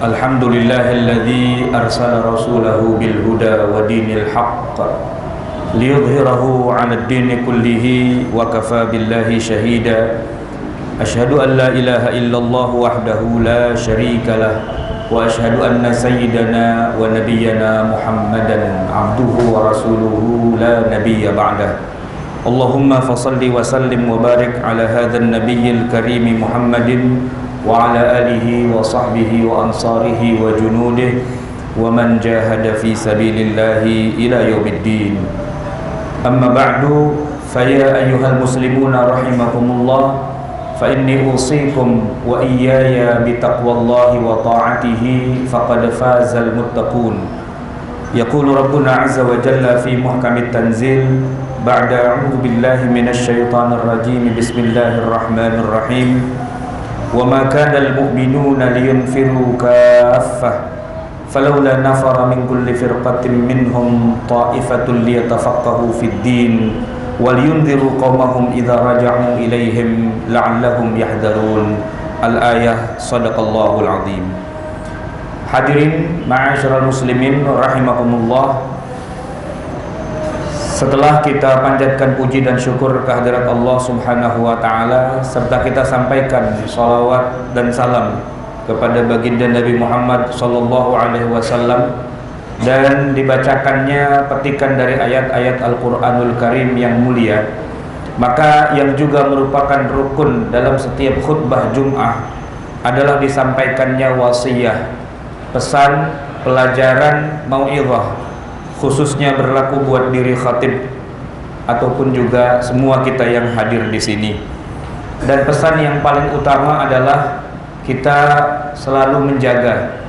Alhamdulillahilladzi arsala rasulahu bil huda wa dinil haqq liyudhhirahu 'alad dini kullihi wa kafa billahi shahida. Asyhadu an la ilaha illallah wahdahu la syarika lah wa asyhadu anna sayyidana wa nabiyyana Muhammadan abduhu wa rasuluhu la nabiyya ba'dah. Allahumma fasalli wa sallim wa barik ala hadzal nabiyyil karim Muhammadin wa ala alihi wa sahbihi wa ansarihi wa junudihi wa man jahada fi sabilillahi ila yaumiddin. Amma ba'du, fa ya ayyuhal muslimuna rahimakumullah, fa inni usikum wa iyaya bi taqwallahi wa ta'atihi faqad fazal muttaqun. Yaqulu rabbuna azza wa jalla fi muhkamit tanzil ba'da a'udzu billahi minasy syaithanir rajim. Bismillahirrahmanirrahim. وَمَا كَانَ الْمُؤْمِنُونَ لِيُنْفِرُوا كَافَّةً فَلَوْلَا نَفَرَ مِنْ كُلِّ فِرْقَةٍ مِّنْهُمْ طَائِفَةٌ لِيَتَفَقَّهُوا فِي الدِّينِ وَلِيُنْذِرُوا قَوْمَهُمْ إِذَا رَجَعُوا إِلَيْهِمْ لَعَلَّهُمْ يَحْذَرُونَ. Al-ayah. Shadaqallahul azim. Hadirin ma'asyiral muslimin rahimakumullah, setelah kita panjatkan puji dan syukur kehadirat Allah Subhanahu wa taala serta kita sampaikan salawat dan salam kepada baginda Nabi Muhammad sallallahu alaihi wasallam dan dibacakannya petikan dari ayat-ayat Al-Qur'anul Karim yang mulia, maka yang juga merupakan rukun dalam setiap khutbah Jum'ah adalah disampaikannya wasiyah, pesan, pelajaran, mau'izah, khususnya berlaku buat diri khatib ataupun juga semua kita yang hadir di sini. Dan pesan yang paling utama adalah kita selalu menjaga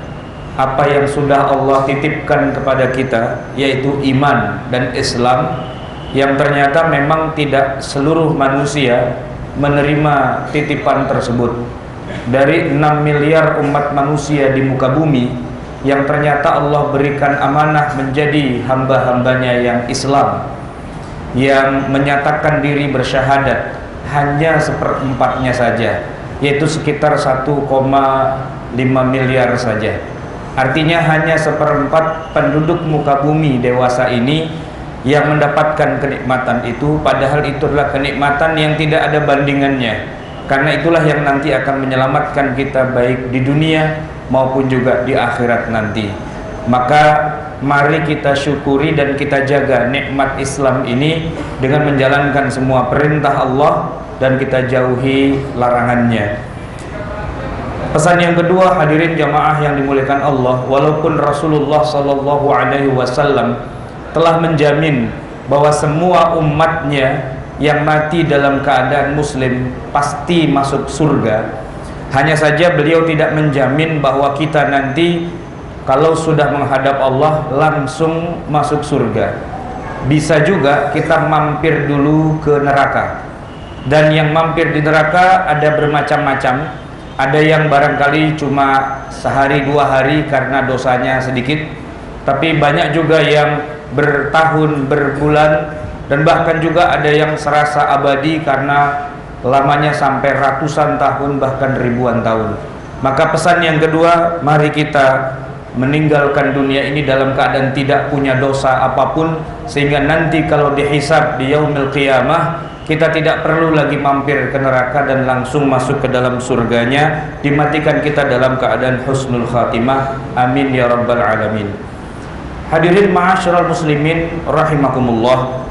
apa yang sudah Allah titipkan kepada kita, yaitu iman dan Islam, yang ternyata memang tidak seluruh manusia menerima titipan tersebut. Dari 6 miliar umat manusia di muka bumi yang ternyata Allah berikan amanah menjadi hamba-hambanya yang Islam, yang menyatakan diri bersyahadat, hanya 1/4-nya saja, yaitu sekitar 1,5 miliar saja. Artinya hanya 1/4 penduduk muka bumi dewasa ini yang mendapatkan kenikmatan itu, padahal itu adalah kenikmatan yang tidak ada bandingannya. Karena itulah yang nanti akan menyelamatkan kita baik di dunia maupun juga di akhirat nanti. Maka mari kita syukuri dan kita jaga nikmat Islam ini dengan menjalankan semua perintah Allah dan kita jauhi larangannya. Pesan yang kedua, hadirin jamaah yang dimuliakan Allah, walaupun Rasulullah sallallahu alaihi wasallam telah menjamin bahwa semua umatnya yang mati dalam keadaan muslim pasti masuk surga, hanya saja beliau tidak menjamin bahwa kita nanti kalau sudah menghadap Allah langsung masuk surga. Bisa juga kita mampir dulu ke neraka. Dan yang mampir di neraka ada bermacam-macam. Ada yang barangkali cuma sehari 2 hari karena dosanya sedikit, tapi banyak juga yang bertahun, berbulan, dan bahkan juga ada yang serasa abadi karena lamanya sampai ratusan tahun bahkan ribuan tahun. Maka pesan yang kedua, mari kita meninggalkan dunia ini dalam keadaan tidak punya dosa apapun, sehingga nanti kalau dihisab di yaumil qiyamah kita tidak perlu lagi mampir ke neraka dan langsung masuk ke dalam surganya, dimatikan kita dalam keadaan husnul khatimah. Amin ya rabbal alamin. Hadirin ma'asyiral muslimin rahimakumullah,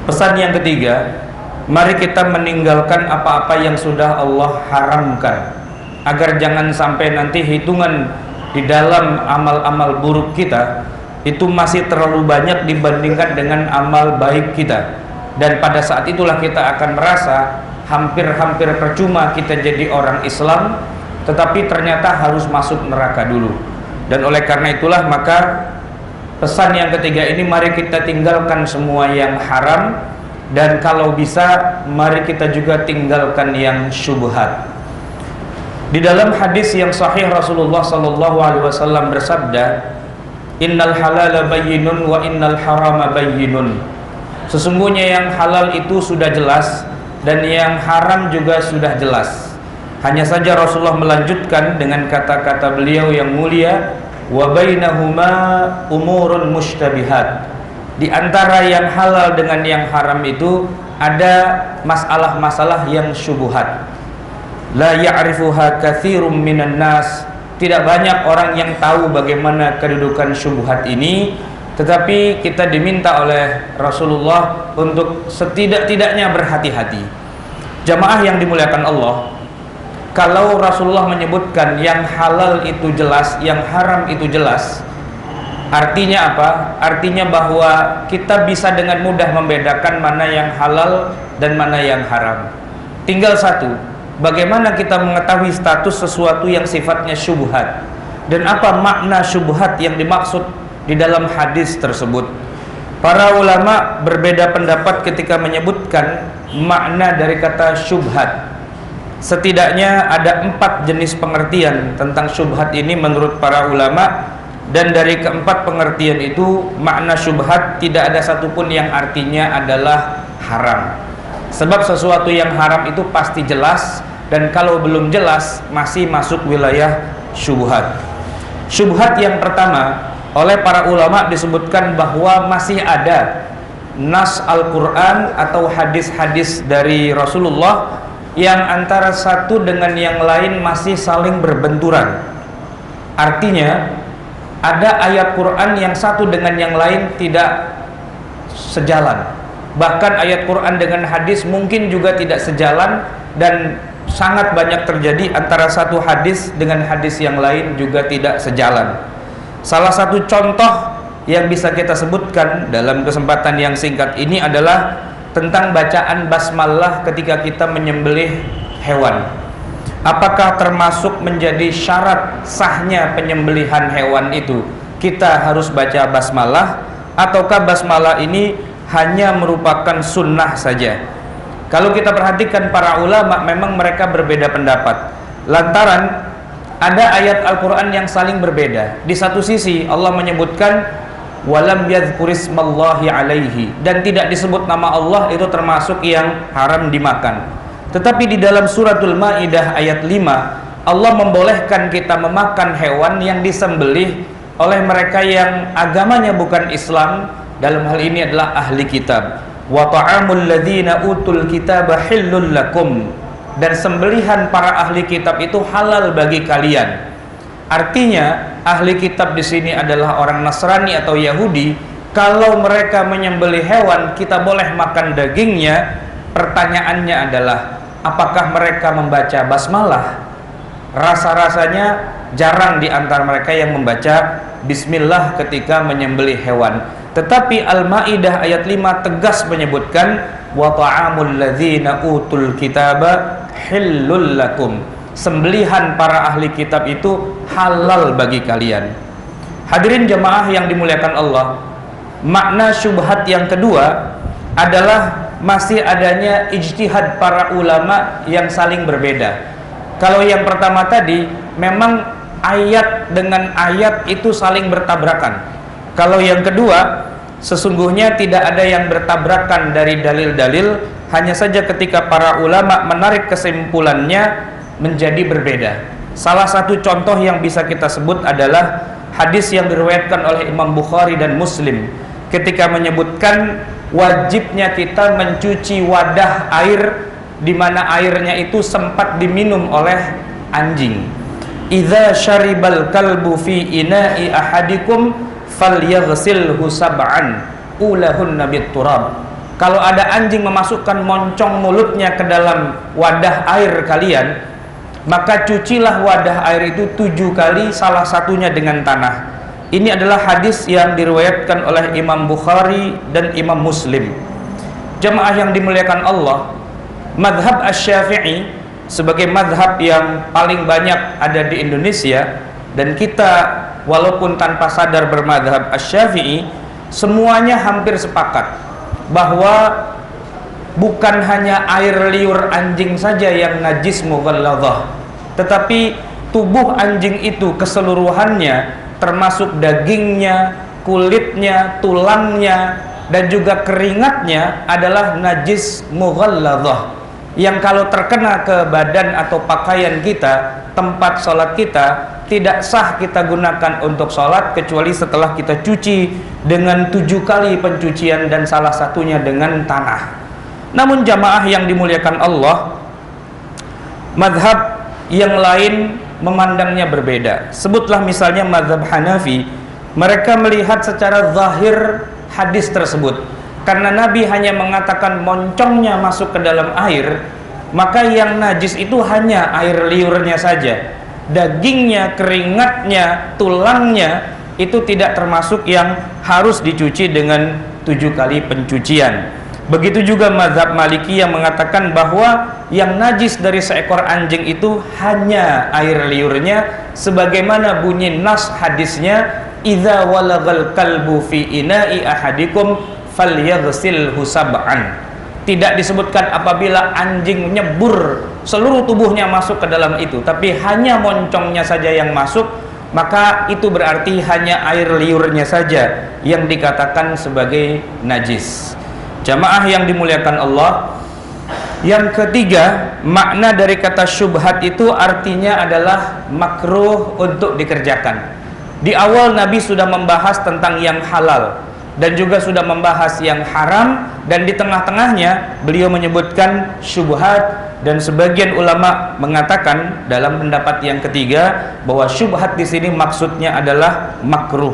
pesan yang ketiga, mari kita meninggalkan apa-apa yang sudah Allah haramkan, agar jangan sampai nanti hitungan di dalam amal-amal buruk kita itu masih terlalu banyak dibandingkan dengan amal baik kita. Dan pada saat itulah kita akan merasa hampir-hampir percuma kita jadi orang Islam, tetapi ternyata harus masuk neraka dulu. Dan oleh karena itulah maka pesan yang ketiga ini, mari kita tinggalkan semua yang haram, dan kalau bisa mari kita juga tinggalkan yang syubhat. Di dalam hadis yang sahih Rasulullah sallallahu alaihi wasallam bersabda, "Innal halala bayyinun wa innal harama bayyinun." Sesungguhnya yang halal itu sudah jelas dan yang haram juga sudah jelas. Hanya saja Rasulullah melanjutkan dengan kata-kata beliau yang mulia, wa bainahuma umurun mushtabihat. Di antara yang halal dengan yang haram itu ada masalah-masalah yang syubhat. La ya'rifuha katsirum minan nas. Tidak banyak orang yang tahu bagaimana kedudukan syubhat ini, tetapi kita diminta oleh Rasulullah untuk setidak-tidaknya berhati-hati. Jamaah yang dimuliakan Allah, kalau Rasulullah menyebutkan yang halal itu jelas, yang haram itu jelas, artinya apa? Artinya bahwa kita bisa dengan mudah membedakan mana yang halal dan mana yang haram. Tinggal satu, bagaimana kita mengetahui status sesuatu yang sifatnya syubhat, dan apa makna syubhat yang dimaksud di dalam hadis tersebut. Para ulama berbeda pendapat ketika menyebutkan makna dari kata syubhat. Setidaknya ada 4 jenis pengertian tentang syubhat ini menurut para ulama, dan dari keempat pengertian itu makna syubhat tidak ada satupun yang artinya adalah haram. Sebab sesuatu yang haram itu pasti jelas, dan kalau belum jelas masih masuk wilayah syubhat. Syubhat yang pertama oleh para ulama disebutkan bahwa masih ada nas Al-Quran atau hadis-hadis dari Rasulullah yang antara satu dengan yang lain masih saling berbenturan. Artinya ada ayat Quran yang satu dengan yang lain tidak sejalan. Bahkan ayat Quran dengan hadis mungkin juga tidak sejalan, dan sangat banyak terjadi antara satu hadis dengan hadis yang lain juga tidak sejalan. Salah satu contoh yang bisa kita sebutkan dalam kesempatan yang singkat ini adalah tentang bacaan basmalah ketika kita menyembelih hewan. Apakah termasuk menjadi syarat sahnya penyembelihan hewan itu kita harus baca basmalah, ataukah basmalah ini hanya merupakan sunnah saja? Kalau kita perhatikan para ulama memang mereka berbeda pendapat, lantaran ada ayat Al-Quran yang saling berbeda. Di satu sisi Allah menyebutkan walam yadhkurismallahi alaihi, dan tidak disebut nama Allah, itu termasuk yang haram dimakan. Tetapi di dalam suratul Maidah ayat 5 Allah membolehkan kita memakan hewan yang disembelih oleh mereka yang agamanya bukan Islam. Dalam hal ini adalah ahli kitab. Wa ta'amul ladzina utul kitaba hillul lakum, dan sembelihan para ahli kitab itu halal bagi kalian. Artinya ahli kitab di sini adalah orang Nasrani atau Yahudi. Kalau mereka menyembelih hewan, kita boleh makan dagingnya. Pertanyaannya adalah, apakah mereka membaca basmalah? Rasa-rasanya jarang di antara mereka yang membaca bismillah ketika menyembelih hewan. Tetapi Al-Maidah ayat 5 tegas menyebutkan wa ta'amul ladzina utul kitaba hillul lakum. Sembelihan para ahli kitab itu halal bagi kalian. Hadirin jamaah yang dimuliakan Allah, makna syubhat yang kedua adalah masih adanya ijtihad para ulama yang saling berbeda. Kalau yang pertama tadi memang ayat dengan ayat itu saling bertabrakan. Kalau yang kedua sesungguhnya tidak ada yang bertabrakan dari dalil-dalil, hanya saja ketika para ulama menarik kesimpulannya menjadi berbeda. Salah satu contoh yang bisa kita sebut adalah hadis yang diriwayatkan oleh Imam Bukhari dan Muslim ketika menyebutkan wajibnya kita mencuci wadah air di mana airnya itu sempat diminum oleh anjing. Idza syaribal kalbu fi ina'i ahadikum falyaghsilhu sab'an ulahunna bitturab. Kalau ada anjing memasukkan moncong mulutnya ke dalam wadah air kalian, maka cucilah wadah air itu 7 kali, salah satunya dengan tanah. Ini adalah hadis yang diriwayatkan oleh Imam Bukhari dan Imam Muslim. Jemaah yang dimuliakan Allah, madhab Asy-Syafi'i sebagai madhab yang paling banyak ada di Indonesia, dan kita walaupun tanpa sadar bermadhab Asy-Syafi'i, semuanya hampir sepakat bahwa bukan hanya air liur anjing saja yang najis mughalladhah, tetapi tubuh anjing itu keseluruhannya termasuk dagingnya, kulitnya, tulangnya, dan juga keringatnya adalah najis mughalladhah. yang kalau terkena ke badan atau pakaian kita, tempat sholat kita, tidak sah kita gunakan untuk sholat kecuali setelah kita cuci dengan 7 kali pencucian dan salah satunya dengan tanah. Namun jamaah yang dimuliakan Allah, mazhab yang lain memandangnya berbeda. Sebutlah misalnya mazhab Hanafi, mereka melihat secara zahir hadis tersebut. Karena Nabi hanya mengatakan moncongnya masuk ke dalam air, maka yang najis itu hanya air liurnya saja. Dagingnya, keringatnya, tulangnya itu tidak termasuk yang harus dicuci dengan 7 kali pencucian. Begitu juga mazhab Maliki yang mengatakan bahwa yang najis dari seekor anjing itu hanya air liurnya, sebagaimana bunyi nas hadisnya, idza walagal kalbu fi ina'i ahadikum falyaghsilhu sab'an. Tidak disebutkan apabila anjing nyebur seluruh tubuhnya masuk ke dalam itu, tapi hanya moncongnya saja yang masuk, maka itu berarti hanya air liurnya saja yang dikatakan sebagai najis. Jamaah yang dimuliakan Allah, yang ketiga, makna dari kata syubhat itu artinya adalah makruh untuk dikerjakan. Di awal Nabi sudah membahas tentang yang halal dan juga sudah membahas yang haram, dan di tengah-tengahnya beliau menyebutkan syubhat, dan sebagian ulama mengatakan dalam pendapat yang ketiga bahwa syubhat di sini maksudnya adalah makruh,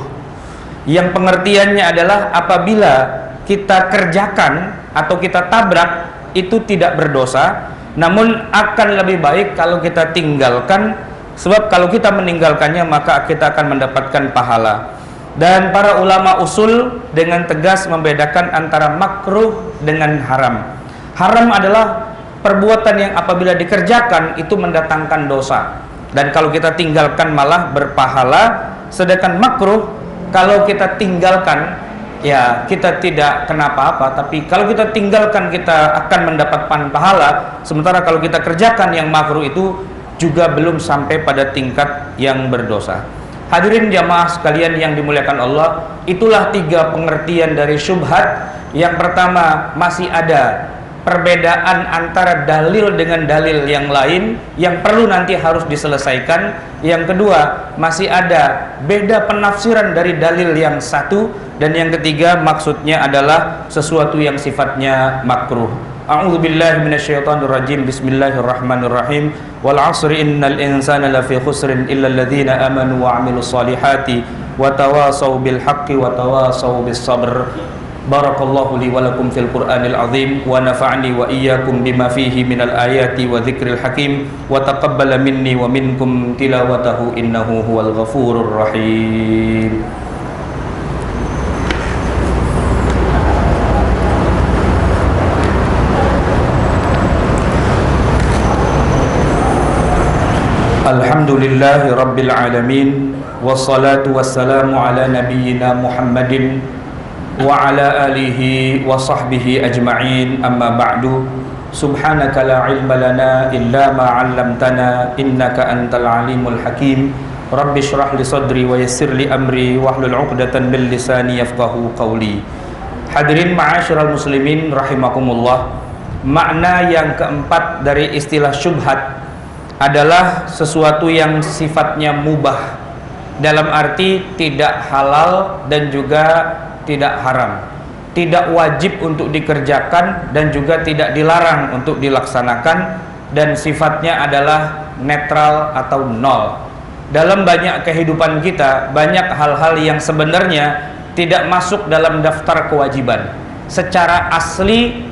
yang pengertiannya adalah apabila kita kerjakan atau kita tabrak itu tidak berdosa, namun akan lebih baik kalau kita tinggalkan, sebab kalau kita meninggalkannya maka kita akan mendapatkan pahala. Dan para ulama usul dengan tegas membedakan antara makruh dengan haram. Haram adalah perbuatan yang apabila dikerjakan itu mendatangkan dosa, dan kalau kita tinggalkan malah berpahala. Sedangkan makruh, kalau kita tinggalkan ya kita tidak kenapa-apa, tapi kalau kita tinggalkan kita akan mendapatkan pahala. Sementara kalau kita kerjakan yang makruh itu juga belum sampai pada tingkat yang berdosa. Hadirin jamaah sekalian yang dimuliakan Allah, itulah 3 pengertian dari syubhat. Yang pertama, masih ada perbedaan antara dalil dengan dalil yang lain yang perlu nanti harus diselesaikan. Yang kedua, masih ada beda penafsiran dari dalil yang satu. Dan yang ketiga, maksudnya adalah sesuatu yang sifatnya makruh. A'udzubillahi minasyaitonirrajim. Bismillahirrahmanirrahim. Wal 'asri innal insana lafi khusrin illal ladzina amanu wa 'amilus solihati wa tawasaw bil haqqi wa tawasaw bis sabr. Barakallahu li wa lakum fil Qur'anil azim wa nafa'ni wa iyyakum bima fihi minal ayati wa dzikril hakim wa taqabbala minni wa minkum tilawatahu innahu huwal ghafurur rahim. Alhamdulillahi rabbil alamin, wassalatu wassalamu ala nabiyyina Muhammadin wa ala alihi wa sahbihi ajma'in, amma ba'du. Subhanaka la ilma lana illa ma 'allamtana innaka antal alimul hakim. Rabbi shrah li sadri wa yassir li amri wahlul 'uqdatan min lisani yafqahu qawli. Hadirin ma'asyiral muslimin rahimakumullah, makna yang keempat dari istilah syubhat adalah sesuatu yang sifatnya mubah, dalam arti tidak halal dan juga tidak haram, tidak wajib untuk dikerjakan dan juga tidak dilarang untuk dilaksanakan, dan sifatnya adalah netral atau nol. Dalam banyak kehidupan kita, banyak hal-hal yang sebenarnya tidak masuk dalam daftar kewajiban secara asli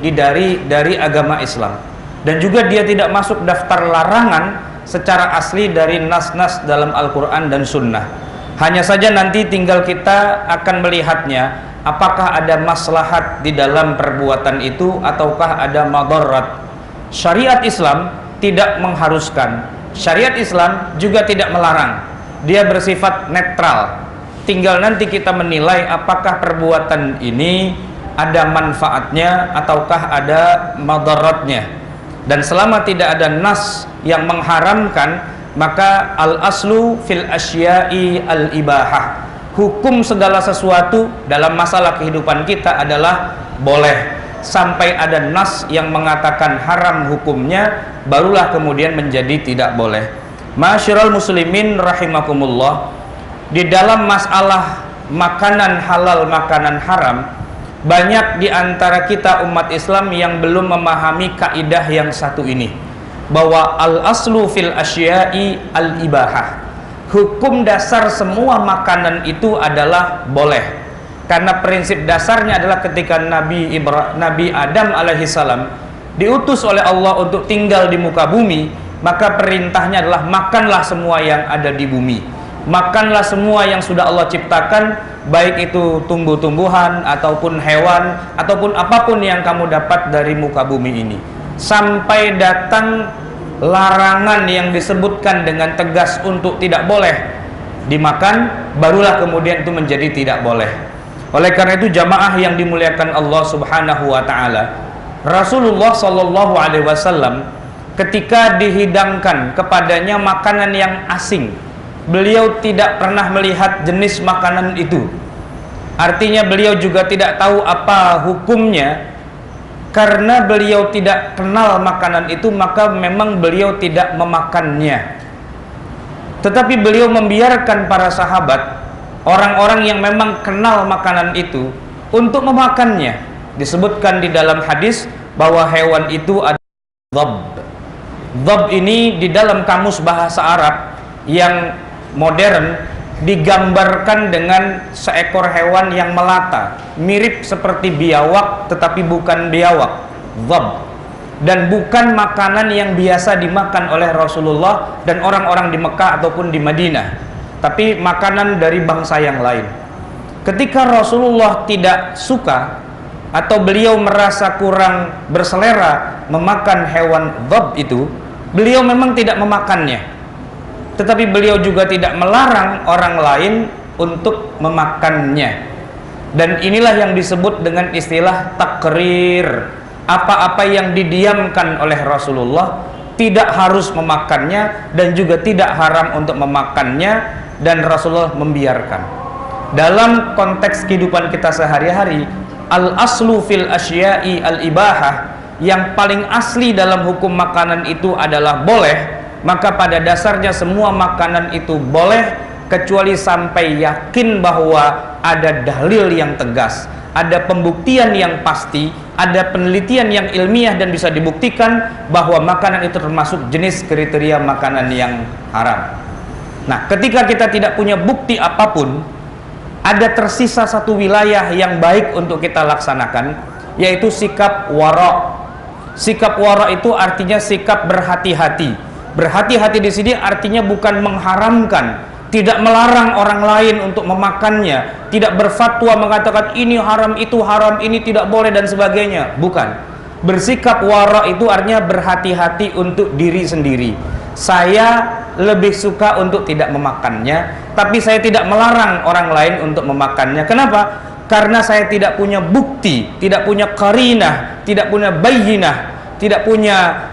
dari agama Islam, dan juga dia tidak masuk daftar larangan secara asli dari nas-nas dalam Al-Quran dan Sunnah. Hanya saja nanti tinggal kita akan melihatnya, apakah ada maslahat di dalam perbuatan itu ataukah ada madarat. Syariat Islam tidak mengharuskan, syariat Islam juga tidak melarang, dia bersifat netral. Tinggal nanti kita menilai apakah perbuatan ini ada manfaatnya ataukah ada madaratnya. Dan selama tidak ada nas yang mengharamkan, maka al-aslu fil asya'i al-ibahah. Hukum segala sesuatu dalam masalah kehidupan kita adalah boleh, sampai ada nas yang mengatakan haram hukumnya, barulah kemudian menjadi tidak boleh. Ma'asyiral muslimin rahimakumullah, di dalam masalah makanan halal, makanan haram, banyak di antara kita umat Islam yang belum memahami kaidah yang satu ini, bahwa al-aslu fil asya'i al-ibahah. Hukum dasar semua makanan itu adalah boleh. Karena prinsip dasarnya adalah ketika Nabi Adam alaihissalam diutus oleh Allah untuk tinggal di muka bumi, maka perintahnya adalah makanlah semua yang ada di bumi, makanlah semua yang sudah Allah ciptakan, baik itu tumbuh-tumbuhan ataupun hewan ataupun apapun yang kamu dapat dari muka bumi ini, sampai datang larangan yang disebutkan dengan tegas untuk tidak boleh dimakan, barulah kemudian itu menjadi tidak boleh. Oleh karena itu jamaah yang dimuliakan Allah Subhanahu wa taala, Rasulullah sallallahu alaihi wasallam ketika dihidangkan kepadanya makanan yang asing, beliau tidak pernah melihat jenis makanan itu. Artinya beliau juga tidak tahu apa hukumnya. Karena beliau tidak kenal makanan itu, maka memang beliau tidak memakannya. Tetapi beliau membiarkan para sahabat, orang-orang yang memang kenal makanan itu, untuk memakannya. Disebutkan di dalam hadis bahwa hewan itu adalah dhab. Dhab ini di dalam kamus bahasa Arab yang modern digambarkan dengan seekor hewan yang melata, mirip seperti biawak tetapi bukan biawak, dhab. Dan bukan makanan yang biasa dimakan oleh Rasulullah dan orang-orang di Mekah ataupun di Madinah, tapi makanan dari bangsa yang lain. Ketika Rasulullah tidak suka atau beliau merasa kurang berselera memakan hewan dhab itu, beliau memang tidak memakannya. Tetapi beliau juga tidak melarang orang lain untuk memakannya. Dan inilah yang disebut dengan istilah takrir. Apa-apa yang didiamkan oleh Rasulullah tidak harus memakannya dan juga tidak haram untuk memakannya, dan Rasulullah membiarkan. Dalam konteks kehidupan kita sehari-hari, al-aslu fil asya'i al-ibahah, yang paling asli dalam hukum makanan itu adalah boleh. Maka pada dasarnya semua makanan itu boleh, kecuali sampai yakin bahwa ada dalil yang tegas, ada pembuktian yang pasti, ada penelitian yang ilmiah dan bisa dibuktikan bahwa makanan itu termasuk jenis kriteria makanan yang haram. Nah, ketika kita tidak punya bukti apapun, ada tersisa satu wilayah yang baik untuk kita laksanakan, yaitu sikap wara'. Sikap wara' itu artinya sikap berhati-hati. Berhati-hati di sini artinya bukan mengharamkan, tidak melarang orang lain untuk memakannya, tidak berfatwa mengatakan ini haram, itu haram, ini tidak boleh dan sebagainya. Bukan. Bersikap wara itu artinya berhati-hati untuk diri sendiri. Saya lebih suka untuk tidak memakannya, tapi saya tidak melarang orang lain untuk memakannya. Kenapa? Karena saya tidak punya bukti, tidak punya qarinah, tidak punya bayyinah, tidak punya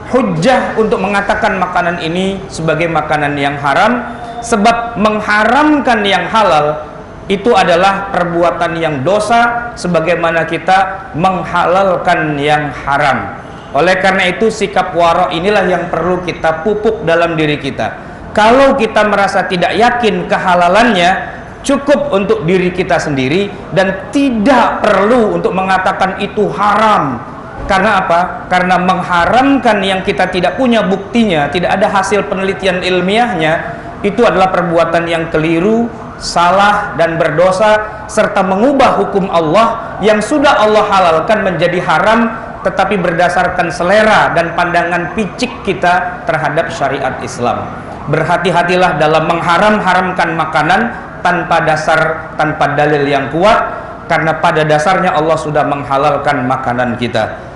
hujjah untuk mengatakan makanan ini sebagai makanan yang haram. Sebab mengharamkan yang halal itu adalah perbuatan yang dosa, sebagaimana kita menghalalkan yang haram. Oleh karena itu sikap wara' inilah yang perlu kita pupuk dalam diri kita. Kalau kita merasa tidak yakin kehalalannya, cukup untuk diri kita sendiri dan tidak perlu untuk mengatakan itu haram. Karena apa? Karena mengharamkan yang kita tidak punya buktinya, tidak ada hasil penelitian ilmiahnya, itu adalah perbuatan yang keliru, salah dan berdosa, serta mengubah hukum Allah yang sudah Allah halalkan menjadi haram, tetapi berdasarkan selera dan pandangan picik kita terhadap syariat Islam. Berhati-hatilah dalam mengharam-haramkan makanan tanpa dasar, tanpa dalil yang kuat, karena pada dasarnya Allah sudah menghalalkan makanan kita.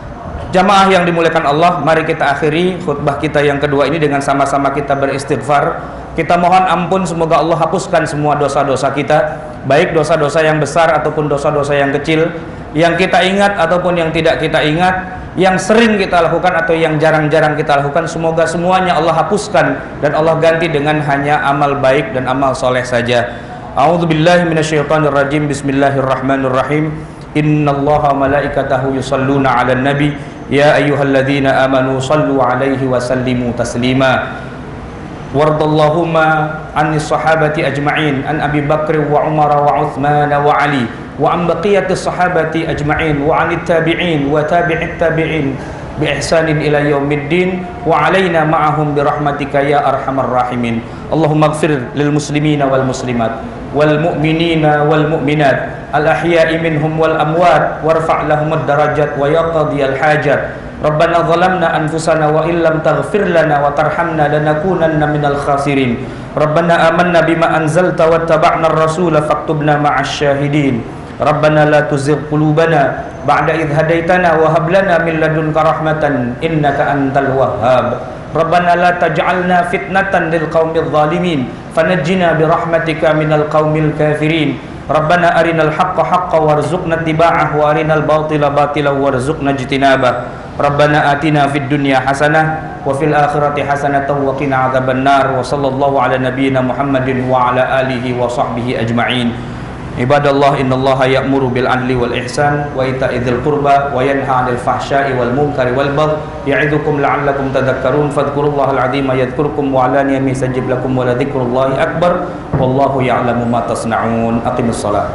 Jamaah yang dimuliakan Allah, mari kita akhiri khutbah kita yang kedua ini dengan sama-sama kita beristighfar. Kita mohon ampun, semoga Allah hapuskan semua dosa-dosa kita, baik dosa-dosa yang besar ataupun dosa-dosa yang kecil, yang kita ingat ataupun yang tidak kita ingat, yang sering kita lakukan atau yang jarang-jarang kita lakukan. Semoga semuanya Allah hapuskan dan Allah ganti dengan hanya amal baik dan amal soleh saja. A'udzubillahi minasyaitonirrajim. Bismillahirrahmanirrahim. Innallaha wa malaikatahu yusalluna 'alan nabi ya ayyuhalladzina amanu sallu 'alaihi wa sallimu taslima. Wardallahumma anis sahabati ajma'in an Abi Bakr wa Umar wa Uthman wa Ali wa an baqiyatis sahabati ajma'in wa anit tabi'in wa tabi'it tabi'in bi ihsanin ila yaumiddin wa alaina ma'ahum bi rahmatika ya arhamar rahimin. Allahumma ighfir lil muslimina wal muslimat wal mu'minina wal mu'minat al ahya'i minhum wal amwat warfa' lahumud darajat wa yaqdiyal hajat. Rabbana zalamna anfusana wa illam taghfir lana wa tarhamna lanakunanna minal khasirin. Rabbana amanna bima anzalta wattaba'na ar-rasula faktubna ma'asy syahidin. Rabbana la tuzigh qulubana ba'da idh hadaitana wa hab lana min ladunka rahmatan innaka antal wahhab. Rabbana la taj'alna fitnatan lil qaumidh zalimin fanajjina bi rahmatika minal qaumil kafirin. Rabbana arinal haqqa haqqan warzuqna ittiba'ah wa arinal batila batilan warzuqna ijtinabah. Rabbana atina fid dunya hasanah wa fil akhirati hasanatan wa qina adzabannar. Wa sallallahu ala nabiyyina Muhammadin wa ala alihi wa sahbihi ajma'in. Ibadallah, innallaha ya'muru bil adli wal ihsan wa ita'idzil qurba wa yanha 'anil fahsya'i wal munkari wal baghi ya'idzukum la'allakum tadhakkarun. Fadhkurullahal 'azima yadhkurkum wa 'ala niyyamihi yastajib lakum wa la dzikrullahi akbar wallahu ya'lamu ma tasna'un. Aqimus shalah.